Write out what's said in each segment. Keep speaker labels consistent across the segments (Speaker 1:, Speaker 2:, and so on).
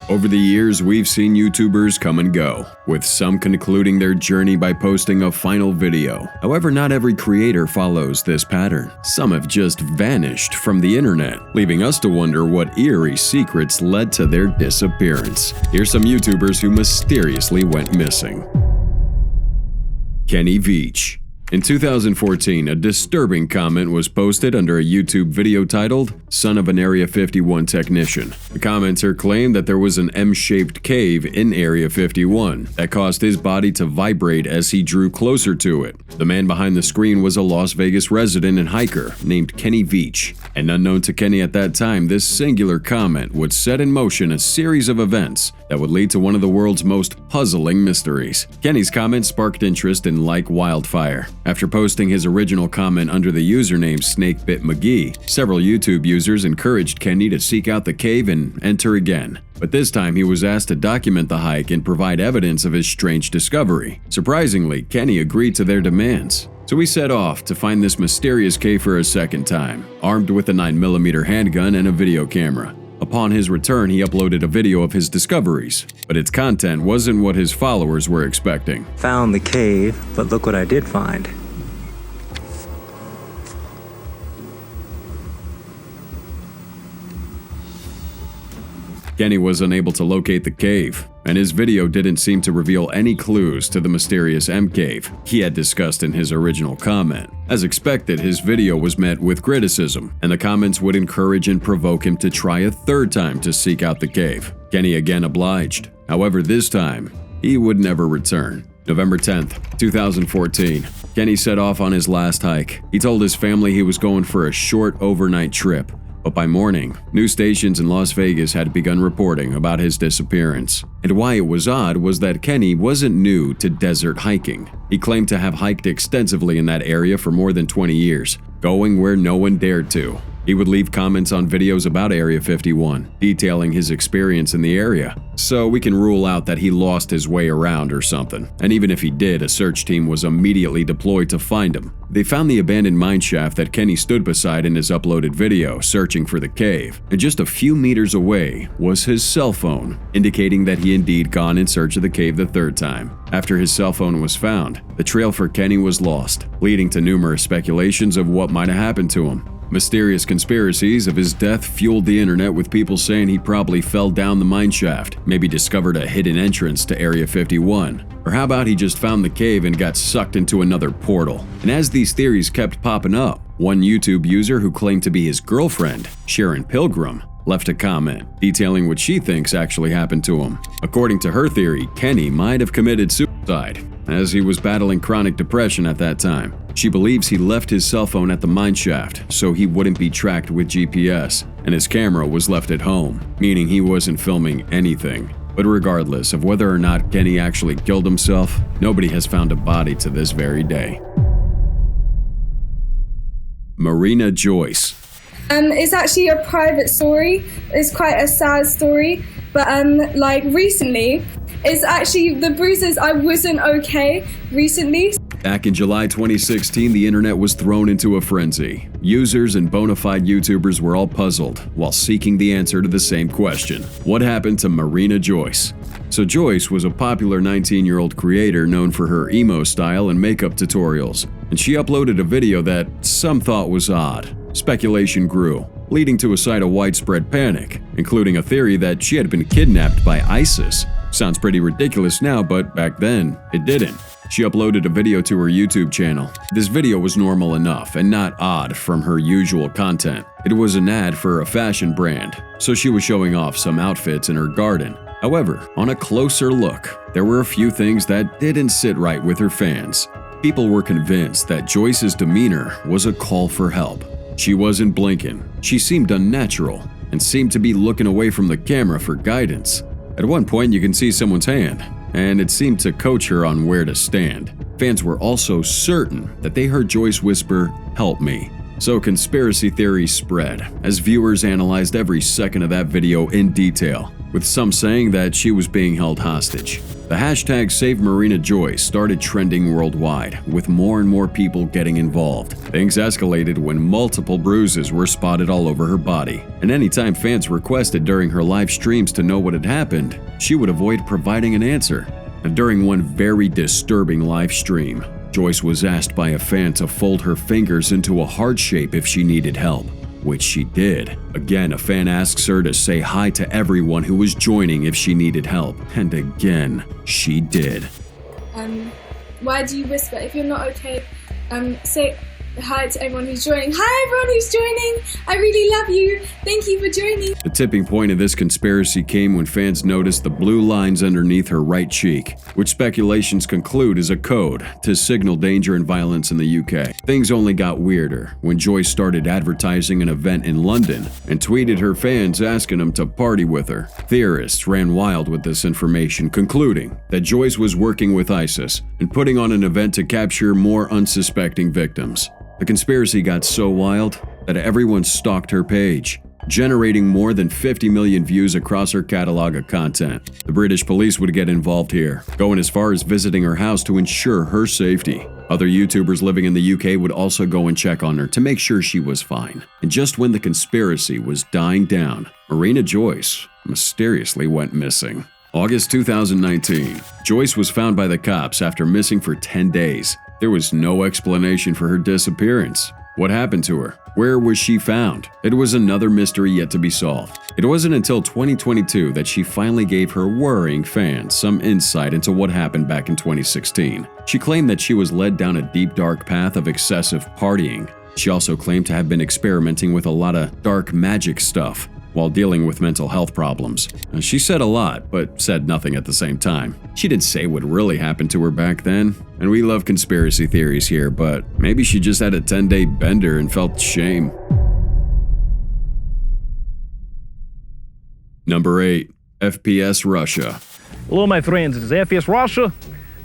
Speaker 1: Over the years, we've seen YouTubers come and go, with some concluding their journey by posting a final video. However, not every creator follows this pattern. Some have just vanished from the internet, leaving us to wonder what eerie secrets led to their disappearance. Here's some YouTubers who mysteriously went missing. Vach. In 2014, a disturbing comment was posted under a YouTube video titled, "Son of an Area 51 Technician." The commenter claimed that there was an M-shaped cave in Area 51 that caused his body to vibrate as he drew closer to it. The man behind the screen was a Las Vegas resident and hiker named Vach. And unknown to Kenny at that time, this singular comment would set in motion a series of events that would lead to one of the world's most puzzling mysteries. Kenny's comment sparked interest in like wildfire. After posting his original comment under the username SnakeBitMcGee, several YouTube users encouraged Kenny to seek out the cave and enter again. But this time he was asked to document the hike and provide evidence of his strange discovery. Surprisingly, Kenny agreed to their demands. So he set off to find this mysterious cave for a second time, armed with a 9mm handgun and a video camera. Upon his return, he uploaded a video of his discoveries, but its content wasn't what his followers were expecting.
Speaker 2: Found the cave, but look what I did find.
Speaker 1: Kenny was unable to locate the cave, and his video didn't seem to reveal any clues to the mysterious M-cave he had discussed in his original comment. As expected, his video was met with criticism, and the comments would encourage and provoke him to try a third time to seek out the cave. Kenny again obliged. However, this time, he would never return. November 10th, 2014. Kenny set off on his last hike. He told his family he was going for a short overnight trip. But by morning, news stations in Las Vegas had begun reporting about his disappearance. And why it was odd was that Kenny wasn't new to desert hiking. He claimed to have hiked extensively in that area for more than 20 years, going where no one dared to. He would leave comments on videos about Area 51, detailing his experience in the area. So we can rule out that he lost his way around or something. And even if he did, a search team was immediately deployed to find him. They found the abandoned mineshaft that Kenny stood beside in his uploaded video, searching for the cave. And just a few meters away was his cell phone, indicating that he indeed gone in search of the cave the third time. After his cell phone was found, the trail for Kenny was lost, leading to numerous speculations of what might have happened to him. Mysterious conspiracies of his death fueled the internet, with people saying he probably fell down the mineshaft, maybe discovered a hidden entrance to Area 51. Or how about he just found the cave and got sucked into another portal? And as these theories kept popping up, one YouTube user who claimed to be his girlfriend, Sharon Pilgrim, left a comment detailing what she thinks actually happened to him. According to her theory, Kenny might have committed suicide, as he was battling chronic depression at that time. She believes he left his cell phone at the mineshaft so he wouldn't be tracked with GPS, and his camera was left at home, meaning he wasn't filming anything. But regardless of whether or not Kenny actually killed himself, nobody has found a body to this very day. Marina Joyce.
Speaker 3: It's actually a private story. It's quite a sad story, but recently, it's actually the bruises. I wasn't okay recently.
Speaker 1: Back in July 2016, the internet was thrown into a frenzy. Users and bona fide YouTubers were all puzzled while seeking the answer to the same question. What happened to Marina Joyce? So Joyce was a popular 19-year-old creator known for her emo style and makeup tutorials, and she uploaded a video that some thought was odd. Speculation grew, leading to a sight of widespread panic, including a theory that she had been kidnapped by ISIS. Sounds pretty ridiculous now, but back then, it didn't. She uploaded a video to her YouTube channel. This video was normal enough and not odd from her usual content. It was an ad for a fashion brand, so she was showing off some outfits in her garden. However, on a closer look, there were a few things that didn't sit right with her fans. People were convinced that Joyce's demeanor was a call for help. She wasn't blinking, she seemed unnatural, and seemed to be looking away from the camera for guidance. At one point, you can see someone's hand, and it seemed to coach her on where to stand. Fans were also certain that they heard Joyce whisper, "Help me." So conspiracy theories spread as viewers analyzed every second of that video in detail. with some saying that she was being held hostage. The hashtag Save Marina Joyce started trending worldwide, with more and more people getting involved. Things escalated when multiple bruises were spotted all over her body, and anytime fans requested during her live streams to know what had happened, she would avoid providing an answer. And during one very disturbing live stream, Joyce was asked by a fan to fold her fingers into a heart shape if she needed help, which she did. Again, a fan asks her to say hi to everyone who was joining if she needed help, and again, she did.
Speaker 3: Why do you whisper? If you're not okay, say hi to everyone who's joining. Hi everyone who's joining! I really love you. Thank you for joining.
Speaker 1: The tipping point of this conspiracy came when fans noticed the blue lines underneath her right cheek, which speculations conclude is a code to signal danger and violence in the UK. Things only got weirder when Joyce started advertising an event in London and tweeted her fans asking them to party with her. Theorists ran wild with this information, concluding that Joyce was working with ISIS and putting on an event to capture more unsuspecting victims. The conspiracy got so wild that everyone stalked her page, generating more than 50 million views across her catalog of content. The British police would get involved here, going as far as visiting her house to ensure her safety. Other YouTubers living in the UK would also go and check on her to make sure she was fine. And just when the conspiracy was dying down, Marina Joyce mysteriously went missing. August 2019, Joyce was found by the cops after missing for 10 days. There was no explanation for her disappearance. What happened to her? Where was she found? It was another mystery yet to be solved. It wasn't until 2022 that she finally gave her worrying fans some insight into what happened back in 2016. She claimed that she was led down a deep dark path of excessive partying. She also claimed to have been experimenting with a lot of dark magic stuff while dealing with mental health problems. She said a lot, but said nothing at the same time. She didn't say what really happened to her back then, and we love conspiracy theories here, but maybe she just had a 10-day bender and felt shame. Number 8. FPS Russia.
Speaker 4: Hello my friends, this is FPS Russia.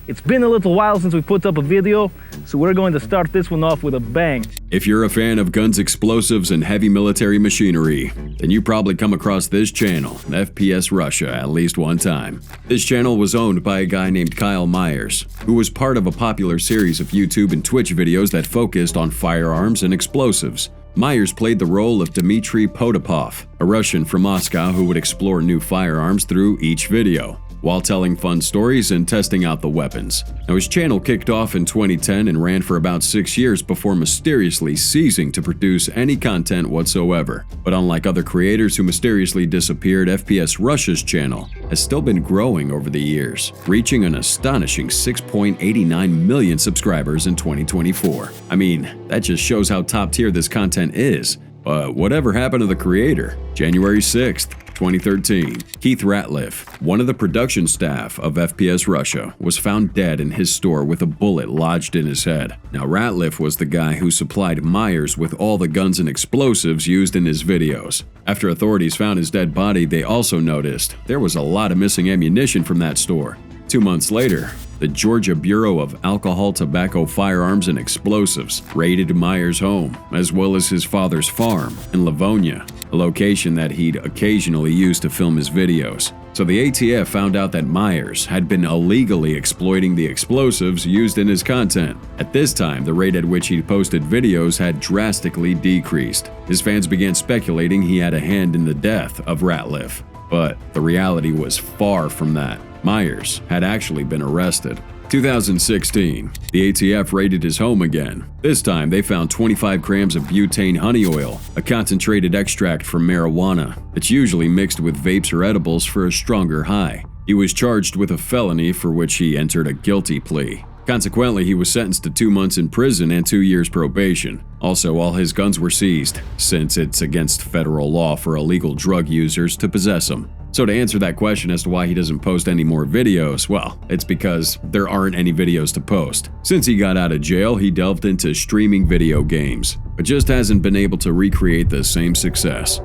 Speaker 4: It's been a little while since we put up a video, so we're going to start this one off with a bang.
Speaker 1: If you're a fan of guns, explosives, and heavy military machinery, then you probably come across this channel, FPS Russia, at least one time. This channel was owned by a guy named Kyle Myers, who was part of a popular series of YouTube and Twitch videos that focused on firearms and explosives. Myers played the role of Dmitry Potapov, a Russian from Moscow who would explore new firearms through each video, while telling fun stories and testing out the weapons. Now, his channel kicked off in 2010 and ran for about 6 years before mysteriously ceasing to produce any content whatsoever. But unlike other creators who mysteriously disappeared, FPS Russia's channel has still been growing over the years, reaching an astonishing 6.89 million subscribers in 2024. I mean, that just shows how top tier this content is. But whatever happened to the creator? January 6th, 2013, Keith Ratliff, one of the production staff of FPS Russia, was found dead in his store with a bullet lodged in his head. Now, Ratliff was the guy who supplied Myers with all the guns and explosives used in his videos. After authorities found his dead body, they also noticed there was a lot of missing ammunition from that store. 2 months later, the Georgia Bureau of Alcohol, Tobacco, Firearms, and Explosives raided Myers' home, as well as his father's farm in Livonia, a location that he'd occasionally used to film his videos. So the ATF found out that Myers had been illegally exploiting the explosives used in his content. At this time, the rate at which he'd posted videos had drastically decreased. His fans began speculating he had a hand in the death of Ratliff. But the reality was far from that. Myers had actually been arrested. 2016, the ATF raided his home again. This time, they found 25 grams of butane honey oil, a concentrated extract from marijuana that's usually mixed with vapes or edibles for a stronger high. He was charged with a felony for which he entered a guilty plea. Consequently, he was sentenced to 2 months in prison and 2 years probation. Also, all his guns were seized, since it's against federal law for illegal drug users to possess them. So to answer that question as to why he doesn't post any more videos, well, it's because there aren't any videos to post. Since he got out of jail, he delved into streaming video games, but just hasn't been able to recreate the same success.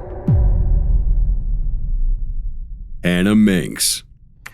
Speaker 1: Minks.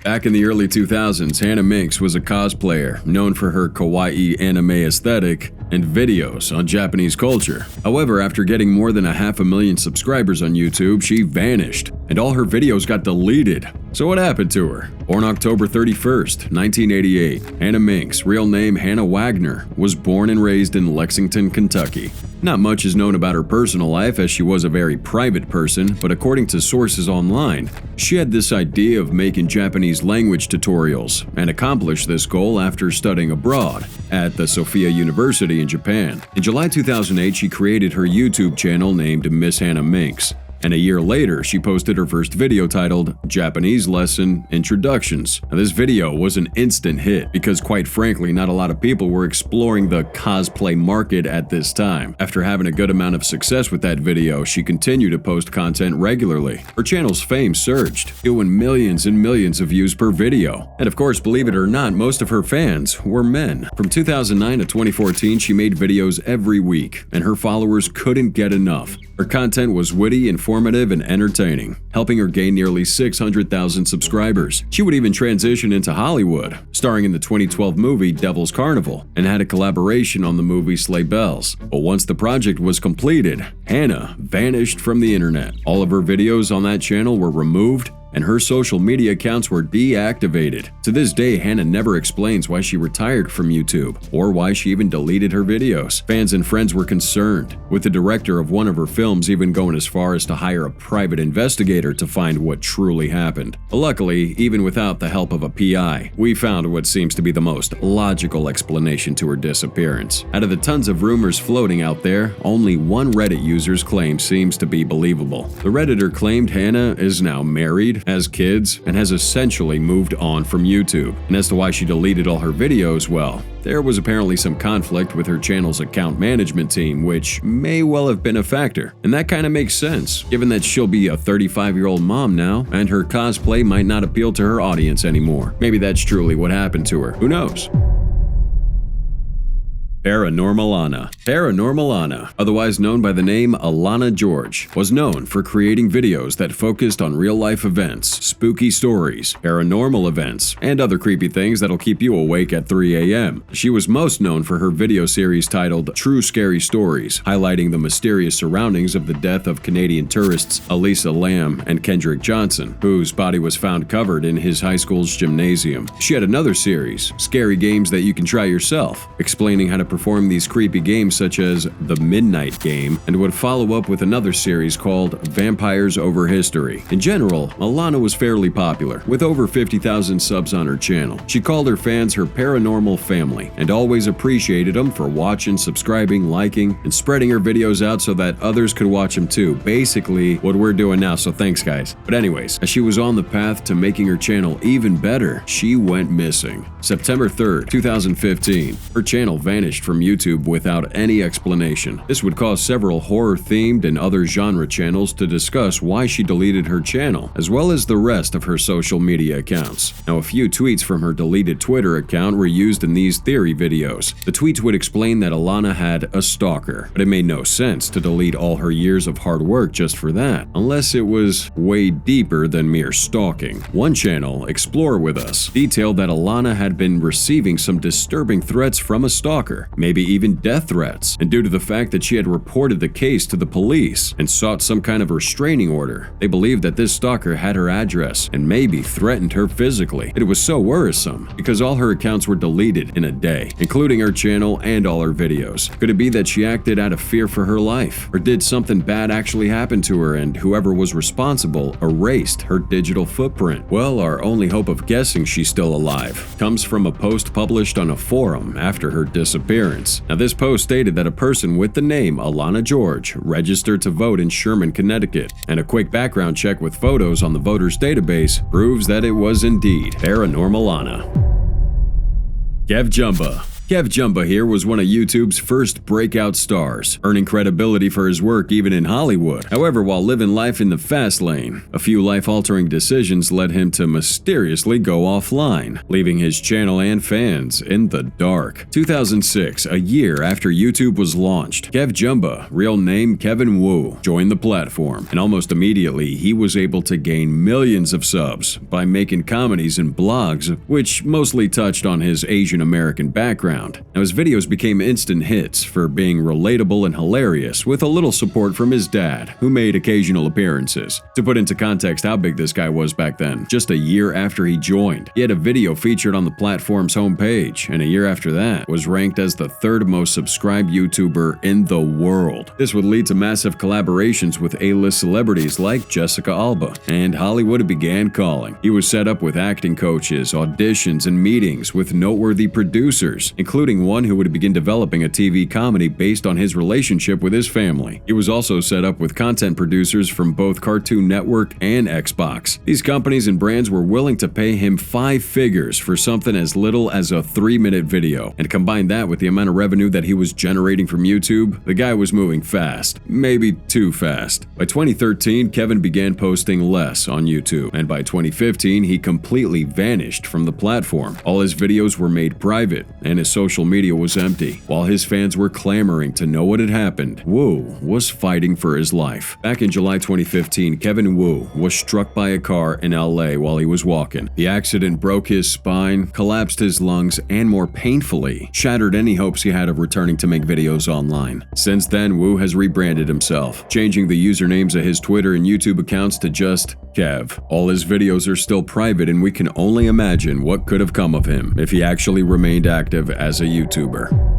Speaker 1: Back in the early 2000s, Hannah Minks was a cosplayer known for her kawaii anime aesthetic and videos on Japanese culture. However, after getting more than 500,000 subscribers on YouTube, she vanished, and all her videos got deleted. So what happened to her? Born October 31st, 1988, Hannah Minks, real name Hannah Wagner, was born and raised in Lexington, Kentucky. Not much is known about her personal life, as she was a very private person, but according to sources online, she had this idea of making Japanese language tutorials and accomplished this goal after studying abroad at the Sophia University in Japan. In July 2008, she created her YouTube channel named Miss Hannah Minks. And a year later, she posted her first video titled Japanese Lesson Introductions. Now, this video was an instant hit because, quite frankly, not a lot of people were exploring the cosplay market at this time. After having a good amount of success with that video, she continued to post content regularly. Her channel's fame surged, doing millions and millions of views per video. And of course, believe it or not, most of her fans were men. From 2009 to 2014, she made videos every week, and her followers couldn't get enough. Her content was witty, informative, and entertaining, helping her gain nearly 600,000 subscribers. She would even transition into Hollywood, starring in the 2012 movie Devil's Carnival, and had a collaboration on the movie Sleigh Bells. But once the project was completed, Hannah vanished from the internet. All of her videos on that channel were removed, and her social media accounts were deactivated. To this day, Hannah never explains why she retired from YouTube or why she even deleted her videos. Fans and friends were concerned, with the director of one of her films even going as far as to hire a private investigator to find what truly happened. But luckily, even without the help of a PI, we found what seems to be the most logical explanation to her disappearance. Out of the tons of rumors floating out there, only one Reddit user's claim seems to be believable. The Redditor claimed Hannah is now married, has kids, and has essentially moved on from YouTube. And as to why she deleted all her videos, well, there was apparently some conflict with her channel's account management team, which may well have been a factor. And that kind of makes sense, given that she'll be a 35-year-old mom now, and her cosplay might not appeal to her audience anymore. Maybe that's truly what happened to her. Who knows? Paranormalana. Paranormalana, otherwise known by the name Alana George, was known for creating videos that focused on real-life events, spooky stories, paranormal events, and other creepy things that'll keep you awake at 3 a.m. She was most known for her video series titled True Scary Stories, highlighting the mysterious surroundings of the death of Canadian tourists Elisa Lam and Kendrick Johnson, whose body was found covered in his high school's gymnasium. She had another series, Scary Games That You Can Try Yourself, explaining how to perform these creepy games such as The Midnight Game, and would follow up with another series called Vampires Over History. In general, Alana was fairly popular, with over 50,000 subs on her channel. She called her fans her paranormal family, and always appreciated them for watching, subscribing, liking, and spreading her videos out so that others could watch them too. Basically, what we're doing now, so thanks guys. But anyways, as she was on the path to making her channel even better, she went missing. September 3rd, 2015, her channel vanished from YouTube without any explanation. This would cause several horror-themed and other genre channels to discuss why she deleted her channel, as well as the rest of her social media accounts. Now, a few tweets from her deleted Twitter account were used in these theory videos. The tweets would explain that Alana had a stalker, but it made no sense to delete all her years of hard work just for that, unless it was way deeper than mere stalking. One channel, Explore With Us, detailed that Alana had been receiving some disturbing threats from a stalker, maybe even death threats, and due to the fact that she had reported the case to the police and sought some kind of restraining order, they believed that this stalker had her address and maybe threatened her physically. It was so worrisome because all her accounts were deleted in a day, including her channel and all her videos. Could it be that she acted out of fear for her life? Or did something bad actually happen to her and whoever was responsible erased her digital footprint? Well, our only hope of guessing she's still alive comes from a post published on a forum after her disappearance. Now, this post stated that a person with the name Alana George registered to vote in Sherman, Connecticut, and a quick background check with photos on the voters database proves that it was indeed Paranormalana. Kev Jumba. Kev Jumba here was one of YouTube's first breakout stars, earning credibility for his work even in Hollywood. However, while living life in the fast lane, a few life-altering decisions led him to mysteriously go offline, leaving his channel and fans in the dark. 2006, a year after YouTube was launched, Kev Jumba, real name Kevin Wu, joined the platform, and almost immediately he was able to gain millions of subs by making comedies and blogs, which mostly touched on his Asian American background. Now, his videos became instant hits for being relatable and hilarious, with a little support from his dad, who made occasional appearances. To put into context how big this guy was back then, just a year after he joined, he had a video featured on the platform's homepage, and a year after that, was ranked as the third most subscribed YouTuber in the world. This would lead to massive collaborations with A-list celebrities like Jessica Alba, and Hollywood began calling. He was set up with acting coaches, auditions, and meetings with noteworthy producers, including one who would begin developing a TV comedy based on his relationship with his family. He was also set up with content producers from both Cartoon Network and Xbox. These companies and brands were willing to pay him 5 figures for something as little as a 3-minute video, and combine that with the amount of revenue that he was generating from YouTube, the guy was moving fast, maybe too fast. By 2013, Kevin began posting less on YouTube, and by 2015, he completely vanished from the platform. All his videos were made private, and his social media was empty. While his fans were clamoring to know what had happened, Wu was fighting for his life. Back in July 2015, Kevin Wu was struck by a car in LA while he was walking. The accident broke his spine, collapsed his lungs, and more painfully, shattered any hopes he had of returning to make videos online. Since then, Wu has rebranded himself, changing the usernames of his Twitter and YouTube accounts to just Kev. All his videos are still private, and we can only imagine what could have come of him if he actually remained active as a YouTuber.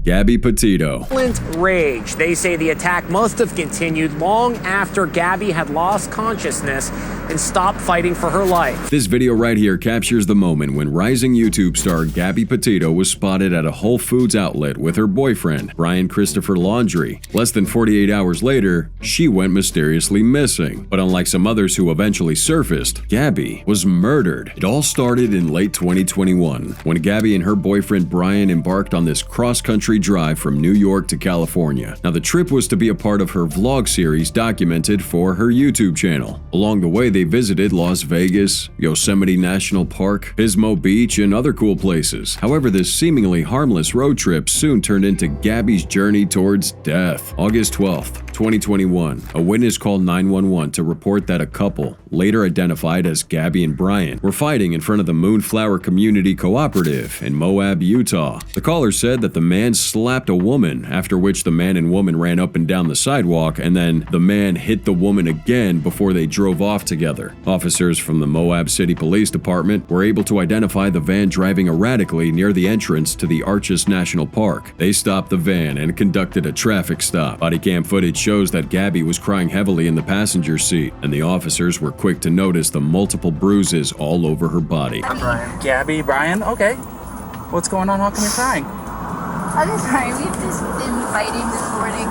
Speaker 1: Gabby Petito.
Speaker 5: Violent rage. They say the attack must have continued long after Gabby had lost consciousness and stopped fighting for her life.
Speaker 1: This video right here captures the moment when rising YouTube star Gabby Petito was spotted at a Whole Foods outlet with her boyfriend, Brian Christopher Laundrie. Less than 48 hours later, she went mysteriously missing. But unlike some others who eventually surfaced, Gabby was murdered. It all started in late 2021, when Gabby and her boyfriend Brian embarked on this cross-country drive from New York to California. Now, the trip was to be a part of her vlog series documented for her YouTube channel. Along the way, they visited Las Vegas, Yosemite National Park, Pismo Beach, and other cool places. However, this seemingly harmless road trip soon turned into Gabby's journey towards death. August 12th, 2021, a witness called 911 to report that a couple, later identified as Gabby and Brian, were fighting in front of the Moonflower Community Cooperative in Moab, Utah. The caller said that the man slapped a woman, after which the man and woman ran up and down the sidewalk, and then the man hit the woman again before they drove off together. Officers from the Moab City Police Department were able to identify the van driving erratically near the entrance to the Arches National Park. They stopped the van and conducted a traffic stop. Body cam footage shows that Gabby was crying heavily in the passenger seat, and the officers were quick to notice the multiple bruises all over her body.
Speaker 6: I'm Brian. Gabby, Brian? Okay. What's going on? How come you're crying?
Speaker 7: I'm sorry, we've just been fighting this morning.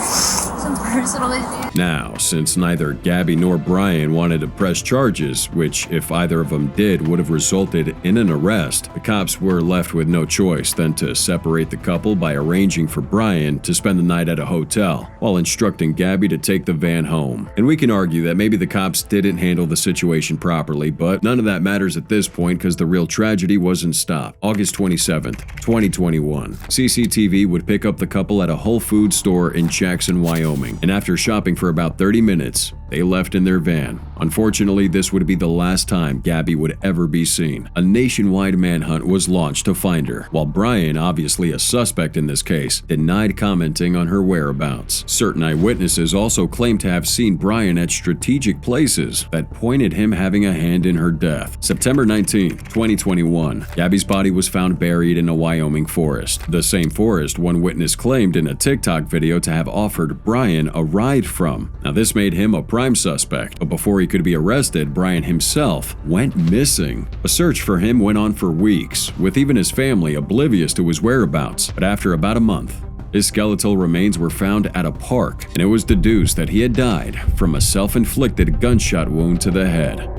Speaker 7: Some personal issues.
Speaker 1: Now, since neither Gabby nor Brian wanted to press charges, which if either of them did would have resulted in an arrest, the cops were left with no choice than to separate the couple by arranging for Brian to spend the night at a hotel, while instructing Gabby to take the van home. And we can argue that maybe the cops didn't handle the situation properly, but none of that matters at this point because the real tragedy wasn't stopped. August 27th, 2021. CCTV would pick up the couple at a Whole Foods store in Jackson, Wyoming, and after shopping for about 30 minutes, they left in their van. Unfortunately, this would be the last time Gabby would ever be seen. A nationwide manhunt was launched to find her, while Brian, obviously a suspect in this case, denied commenting on her whereabouts. Certain eyewitnesses also claimed to have seen Brian at strategic places that pointed him having a hand in her death. September 19, 2021, Gabby's body was found buried in a Wyoming forest. The same forest one witness claimed in a TikTok video to have offered Brian a ride from. Now, this made him a prime suspect, but before he could be arrested, Brian himself went missing. A search for him went on for weeks, with even his family oblivious to his whereabouts. But after about a month, his skeletal remains were found at a park, and it was deduced that he had died from a self-inflicted gunshot wound to the head.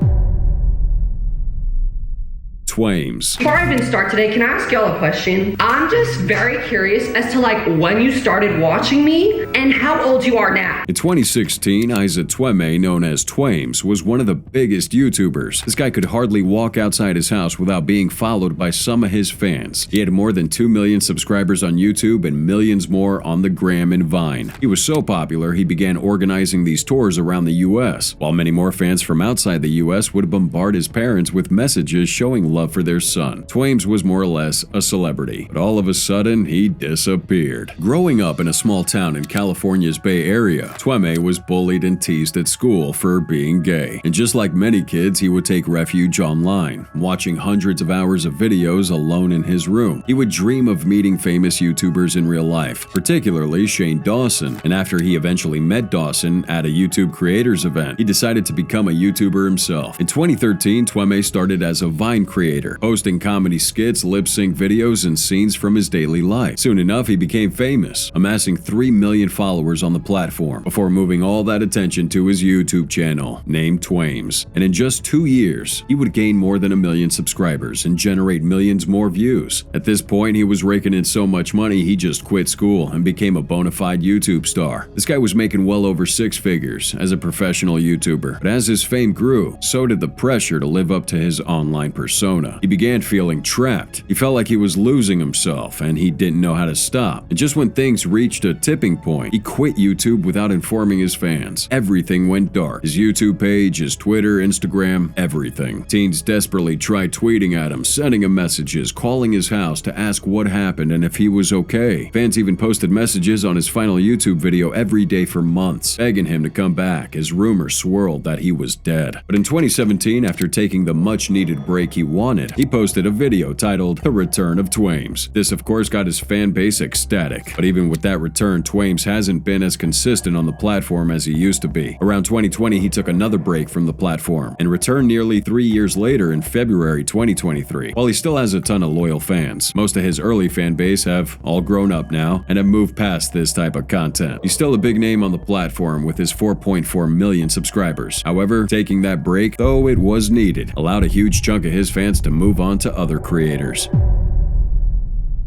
Speaker 1: Twames.
Speaker 8: Before I even start today, can I ask y'all a question? I'm just very curious as to like when you started watching me and how old you are now.
Speaker 1: In 2016, Isaac Tweme, known as Twames, was one of the biggest YouTubers. This guy could hardly walk outside his house without being followed by some of his fans. He had more than 2 million subscribers on YouTube and millions more on the Gram and Vine. He was so popular, he began organizing these tours around the US, while many more fans from outside the US would bombard his parents with messages showing love for their son. Twames was more or less a celebrity, but all of a sudden, he disappeared. Growing up in a small town in California's Bay Area, Tweme was bullied and teased at school for being gay. And just like many kids, he would take refuge online, watching hundreds of hours of videos alone in his room. He would dream of meeting famous YouTubers in real life, particularly Shane Dawson, and after he eventually met Dawson at a YouTube creators event, he decided to become a YouTuber himself. In 2013, Tweme started as a Vine creator, posting comedy skits, lip-sync videos, and scenes from his daily life. Soon enough, he became famous, amassing 3 million followers on the platform, before moving all that attention to his YouTube channel, named Twames. And in just 2 years, he would gain more than 1 million subscribers and generate millions more views. At this point, he was raking in so much money, he just quit school and became a bona fide YouTube star. This guy was making well over 6 figures as a professional YouTuber. But as his fame grew, so did the pressure to live up to his online persona. He began feeling trapped. He felt like he was losing himself and he didn't know how to stop. And just when things reached a tipping point, he quit YouTube without informing his fans. Everything went dark. His YouTube page, his Twitter, Instagram, everything. Teens desperately tried tweeting at him, sending him messages, calling his house to ask what happened and if he was okay. Fans even posted messages on his final YouTube video every day for months, begging him to come back as rumors swirled that he was dead. But in 2017, after taking the much-needed break he wanted, he posted a video titled The Return of Twames. This of course got his fan base ecstatic, but even with that return, Twames hasn't been as consistent on the platform as he used to be. Around 2020, he took another break from the platform and returned nearly 3 years later in February 2023. While he still has a ton of loyal fans, most of his early fan base have all grown up now and have moved past this type of content. He's still a big name on the platform with his 4.4 million subscribers. However, taking that break, though it was needed, allowed a huge chunk of his fans to move on to other creators.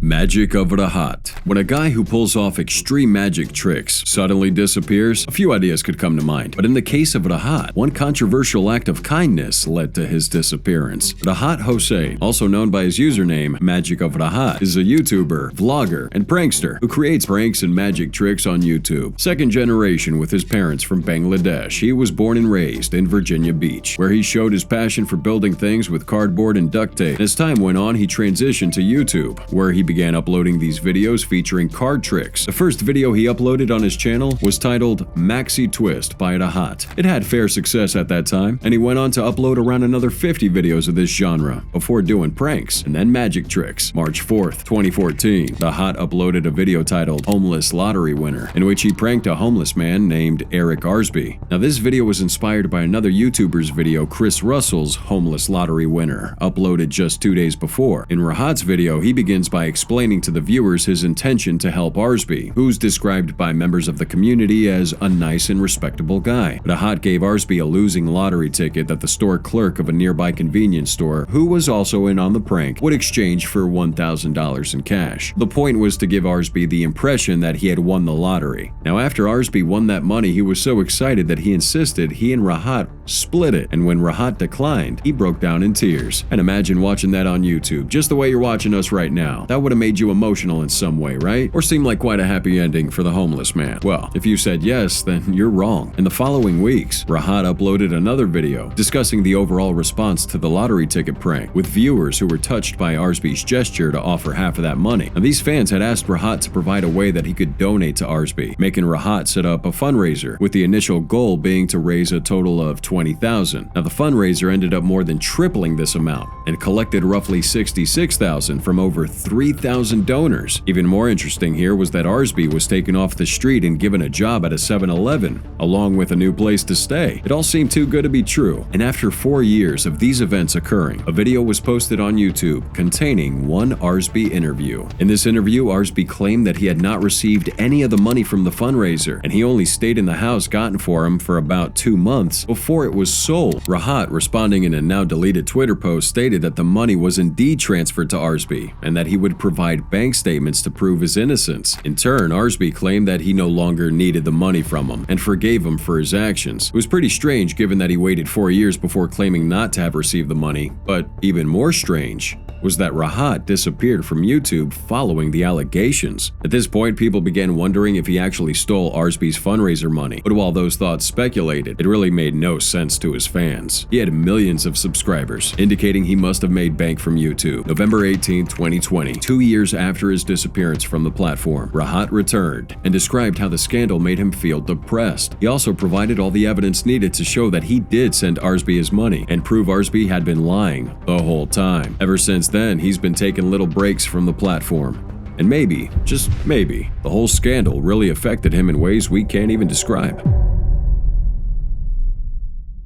Speaker 1: Magic of Rahat. When a guy who pulls off extreme magic tricks suddenly disappears, a few ideas could come to mind. But in the case of Rahat, one controversial act of kindness led to his disappearance. Rahat Hossein, also known by his username Magic of Rahat, is a YouTuber, vlogger, and prankster who creates pranks and magic tricks on YouTube. Second generation with his parents from Bangladesh, he was born and raised in Virginia Beach, where he showed his passion for building things with cardboard and duct tape. As time went on, he transitioned to YouTube, where he began uploading these videos featuring card tricks. The first video he uploaded on his channel was titled Maxi Twist by Rahat. It had fair success at that time, and he went on to upload around another 50 videos of this genre before doing pranks and then magic tricks. March 4th, 2014, Rahat uploaded a video titled Homeless Lottery Winner, in which he pranked a homeless man named Eric Arsby. Now this video was inspired by another YouTuber's video, Chris Russell's Homeless Lottery Winner, uploaded just 2 days before. In Rahat's video, he begins by explaining to the viewers his intention to help Arsby, who's described by members of the community as a nice and respectable guy. Rahat gave Arsby a losing lottery ticket that the store clerk of a nearby convenience store, who was also in on the prank, would exchange for $1,000 in cash. The point was to give Arsby the impression that he had won the lottery. Now after Arsby won that money, he was so excited that he insisted he and Rahat split it, and when Rahat declined, he broke down in tears. And imagine watching that on YouTube, just the way you're watching us right now. That would have made you emotional in some way, right? Or seemed like quite a happy ending for the homeless man. Well, if you said yes, then you're wrong. In the following weeks, Rahat uploaded another video discussing the overall response to the lottery ticket prank, with viewers who were touched by Arsby's gesture to offer half of that money. Now, these fans had asked Rahat to provide a way that he could donate to Arsby, making Rahat set up a fundraiser, with the initial goal being to raise a total of $20,000. Now, the fundraiser ended up more than tripling this amount and collected roughly $66,000 from over 3,000 8,000 donors. Even more interesting here was that Arsby was taken off the street and given a job at a 7-Eleven, along with a new place to stay. It all seemed too good to be true, and after 4 years of these events occurring, a video was posted on YouTube containing one Arsby interview. In this interview, Arsby claimed that he had not received any of the money from the fundraiser, and he only stayed in the house gotten for him for about 2 months before it was sold. Rahat, responding in a now deleted Twitter post, stated that the money was indeed transferred to Arsby and that he would provide bank statements to prove his innocence. In turn, Arsby claimed that he no longer needed the money from him and forgave him for his actions. It was pretty strange given that he waited 4 years before claiming not to have received the money, but even more strange was that Rahat disappeared from YouTube following the allegations. At this point, people began wondering if he actually stole Arsby's fundraiser money, but while those thoughts speculated, it really made no sense to his fans. He had millions of subscribers, indicating he must have made bank from YouTube. November 18, 2020, 2 years after his disappearance from the platform, Rahat returned and described how the scandal made him feel depressed. He also provided all the evidence needed to show that he did send Arsby his money and prove Arsby had been lying the whole time. Ever since then, he's been taking little breaks from the platform. And maybe, just maybe, the whole scandal really affected him in ways we can't even describe.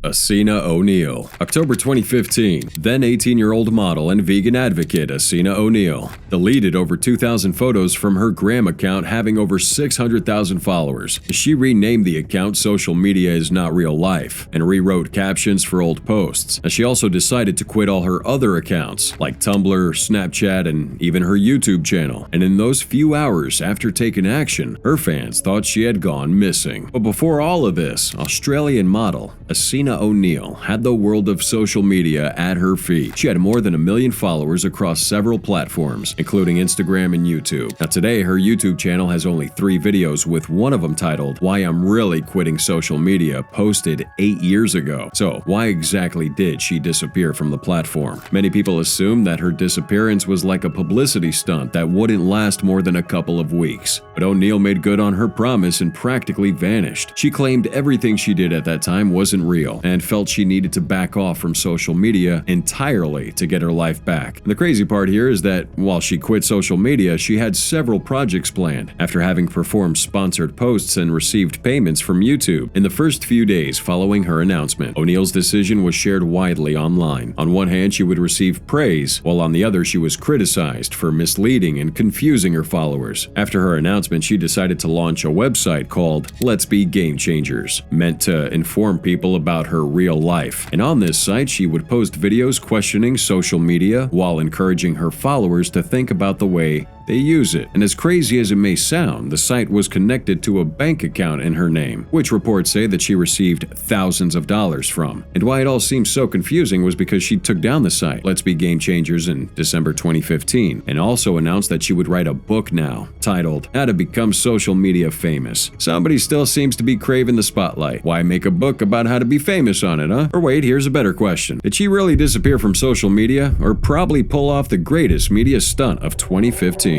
Speaker 1: Asena ONeal. October 2015, then 18-year-old model and vegan advocate Asena ONeal deleted over 2,000 photos from her Gram account having over 600,000 followers. She renamed the account Social Media Is Not Real Life and rewrote captions for old posts. And she also decided to quit all her other accounts like Tumblr, Snapchat, and even her YouTube channel. And in those few hours after taking action, her fans thought she had gone missing. But before all of this, Australian model Asena ONeal had the world of social media at her feet. She had more than 1 million followers across several platforms, including Instagram and YouTube. Now today, her YouTube channel has only 3 videos, with one of them titled "Why I'm Really Quitting Social Media," posted 8 years ago. So why exactly did she disappear from the platform? Many people assume that her disappearance was like a publicity stunt that wouldn't last more than a couple of weeks. But ONeal made good on her promise and practically vanished. She claimed everything she did at that time wasn't real, and felt she needed to back off from social media entirely to get her life back. And the crazy part here is that while she quit social media, she had several projects planned after having performed sponsored posts and received payments from YouTube. In the first few days following her announcement, ONeal's decision was shared widely online. On one hand, she would receive praise, while on the other she was criticized for misleading and confusing her followers. After her announcement, she decided to launch a website called Let's Be Game Changers, meant to inform people about her real life. And on this site, she would post videos questioning social media while encouraging her followers to think about the way they use it. And as crazy as it may sound, the site was connected to a bank account in her name, which reports say that she received thousands of dollars from. And why it all seems so confusing was because she took down the site, Let's Be Game Changers, in December 2015, and also announced that she would write a book now, titled How to Become Social Media Famous. Somebody still seems to be craving the spotlight. Why make a book about how to be famous on it, huh? Or wait, here's a better question. Did she really disappear from social media, or probably pull off the greatest media stunt of 2015?